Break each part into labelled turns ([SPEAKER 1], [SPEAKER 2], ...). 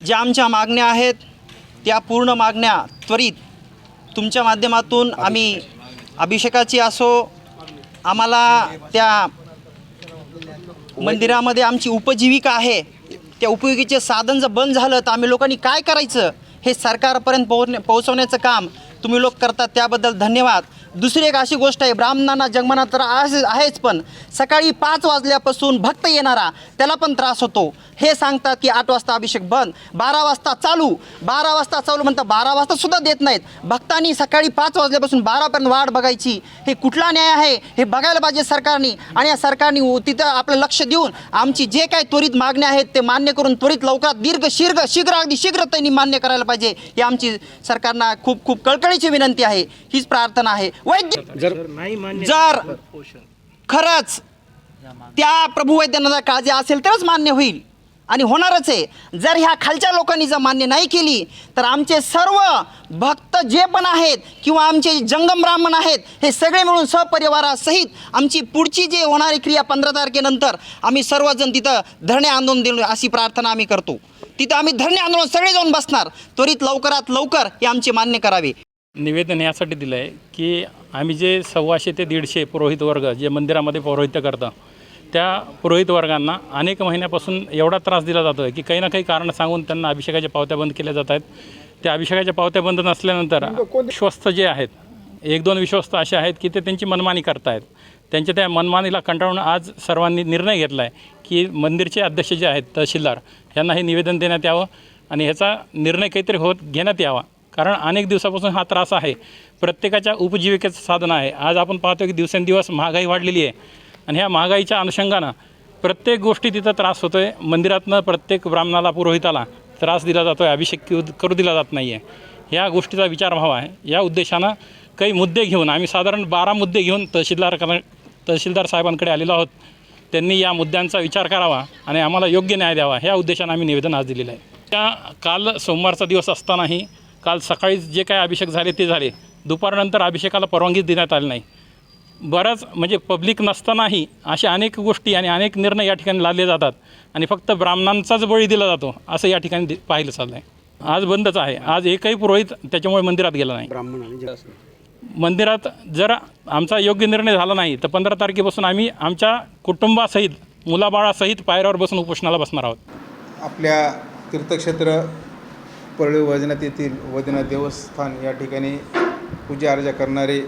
[SPEAKER 1] ज्या आमच्या मागण्या आहेत त्या पूर्ण मागण्या त्वरित तुमच्या माध्यमातून आम्ही अभिषेकाची असो, आम्हाला त्या मंदिरामध्ये आमची उपजीविका आहे, त्या उपयोगीचे साधन जर बंद झालं तर आम्ही लोकांनी काय करायचं हे सरकारपर्यंत पोहोचवण्याचं काम तुम्ही लोक करतात, त्याबद्दल धन्यवाद. दुसरी एक अशी गोष्ट आहे, ब्राह्मणांना जगमना तर आहेच, पण सकाळी 5 वाजल्यापासून भक्त येणारा त्याला पण त्रास होतो. हे सांगतात की 8 वाजता अभिषेक बंद, 12 वाजता चालू म्हणतात, 12 वाजता सुद्धा देत नाहीत. भक्तांनी सकाळी 5 वाजल्यापासून 12पर्यंत वाट बघायची, हे कुठला न्याय आहे हे बघायला पाहिजे सरकारने. आणि या सरकारने तिथं आपलं लक्ष देऊन आमची जे काही त्वरित मागण्या आहेत ते मान्य करून त्वरित लवकरात शीघ्र त्यांनी मान्य करायला पाहिजे. ही आमची सरकारना खूप खूप कळकळीची विनंती आहे, हीच प्रार्थना आहे. जर खरंच त्या प्रभू वैद्यनाथांना काळजी असेल तरच मान्य होईल आणि होणारच आहे. जर ह्या खालच्या लोकांनी जर मान्य नाही केली तर आमचे सर्व भक्त जे पण आहेत किंवा आमचे जंगम ब्राह्मण आहेत हे सगळे मिळून सपरिवारासहित आमची पुढची जी होणारी क्रिया 15 तारखेनंतर आम्ही सर्वजण तिथं धरणे आंदोलन देऊ अशी प्रार्थना आम्ही करतो. तिथं आम्ही धरणे आंदोलन सगळे जाऊन बसणार. त्वरित लवकरात लवकर हे आमचे मान्य करावे.
[SPEAKER 2] निवेदन यासाठी दिलं आहे की आम्ही जे 125 ते 150 पुरोहित वर्ग जे मंदिरामध्ये पौरोहित्य करतं त्या पुरोहित वर्गांना अनेक महिन्यापासून एवढा त्रास दिला जातो आहे की काही ना काही कारण सांगून त्यांना अभिषेकाच्या पावत्या बंद केल्या जात आहेत. त्या अभिषेकाच्या पावत्या बंद नसल्यानंतर विश्वस्त जे आहेत, 1-2 विश्वस्त असे आहेत की ते त्यांची मनमानी करतायत. त्यांच्या त्या मनमानीला कंटाळून आज सर्वांनी निर्णय घेतला आहे की मंदिरचे अध्यक्ष जे आहेत तहसीलदार यांना हे निवेदन देण्यात यावं आणि ह्याचा निर्णय काहीतरी घेण्यात यावा. कारण अनेक दिवसापासून हा त्रास आहे, प्रत्येकाच्या उपजीविकेचं साधन आहे. आज आपण पाहतो की दिवसेंदिवस महागाई वाढलेली आहे आणि ह्या महागाईच्या अनुषंगानं प्रत्येक गोष्टी तिथं त्रास होतो आहे. मंदिरातनं प्रत्येक ब्राह्मणाला पुरोहिताला त्रास दिला जातो आहे, अभिषेक करू दिला जात नाही आहे. ह्या गोष्टीचा विचार व्हावा आहे. या उद्देशानं काही मुद्दे घेऊन आम्ही साधारण 12 मुद्दे घेऊन तहसीलदार साहेबांकडे आलेलो आहोत. त्यांनी या मुद्द्यांचा विचार करावा आणि आम्हाला योग्य न्याय द्यावा, ह्या उद्देशानं आम्ही निवेदन आज दिलेलं आहे. त्या काल सोमवारचा दिवस असतानाही काल सकाळी जे काय अभिषेक झाले ते झाले, दुपारनंतर अभिषेकाला परवानगी देण्यात आली नाही. बरंच म्हणजे पब्लिक नसतानाही अशा अनेक गोष्टी आणि अनेक निर्णय या ठिकाणी लादले जातात आणि फक्त ब्राह्मणांचाच बळी दिला जातो असं या ठिकाणी पाहिलं चाललं आहे. आज बंदच आहे. आज एकही पुरोहित त्याच्यामुळे मंदिरात गेला नाही. मंदिरात जर आमचा योग्य निर्णय झाला नाही तर 15 तारखेपासून आम्ही आमच्या कुटुंबासहित मुलाबाळासहित पायऱ्यावर बसून उपोषणाला बसणार आहोत.
[SPEAKER 3] आपल्या तीर्थक्षेत्र परळी वैजनाथ येथील वैद्यनाथ देवस्थान या ठिकाणी पूजा अर्चा करणारे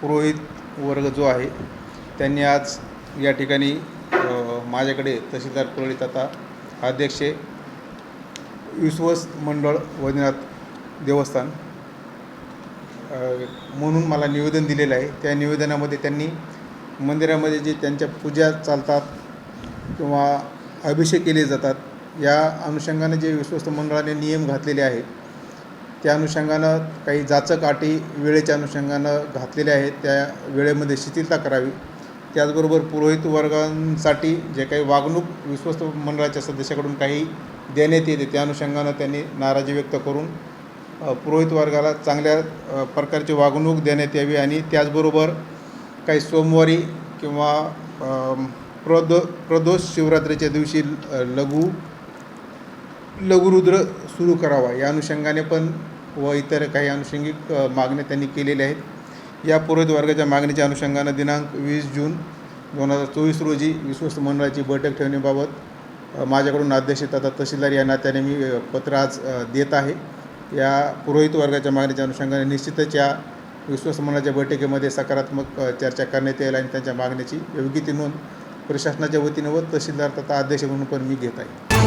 [SPEAKER 3] पुरोहित वर्ग जो आहे त्यांनी आज या ठिकाणी माझ्याकडे तहसीलदार परळी तथा अध्यक्ष विश्वस्त मंडळ वैद्यनाथ देवस्थान म्हणून मला निवेदन दिलेलं आहे. त्या निवेदनामध्ये त्यांनी मंदिरामध्ये जे त्यांच्या पूजा चालतात किंवा अभिषेक केले जातात या अनुषंगाने जे विश्वस्त मंडळाने नियम घातलेले आहेत त्या अनुषंगानं काही जाचक अटी वेळेच्या अनुषंगानं घातलेल्या आहेत, त्या वेळेमध्ये शिथिलता करावी. त्याचबरोबर पुरोहित वर्गांसाठी जे काही वागणूक विश्वस्त मंडळाच्या सदस्याकडून काही देण्यात येते त्या अनुषंगानं त्यांनी नाराजी व्यक्त करून पुरोहित वर्गाला चांगल्या प्रकारची वागणूक देण्यात यावी आणि त्याचबरोबर काही सोमवारी किंवा प्रदोष शिवरात्रीच्या दिवशी लघुरुद्र सुरू करावा या अनुषंगाने पण व इतर काही अनुषंगिक मागण्या त्यांनी केलेल्या आहेत. या पुरोहित वर्गाच्या मागणीच्या अनुषंगानं दिनांक 20 जून 2024 रोजी विश्वस्त मंडळाची बैठक ठेवण्याबाबत माझ्याकडून अध्यक्ष तथा तहसीलदार या नात्याने मी पत्र आज देत आहे. या पुरोहित वर्गाच्या मागणीच्या अनुषंगाने निश्चितच या विश्वस्त मंडळाच्या बैठकीमध्ये सकारात्मक चर्चा करण्यात येईल आणि त्यांच्या मागण्याची योग्य ती नोंद प्रशासनाच्या वतीनं व तहसीलदार तथा अध्यक्ष म्हणून पण मी घेत आहे.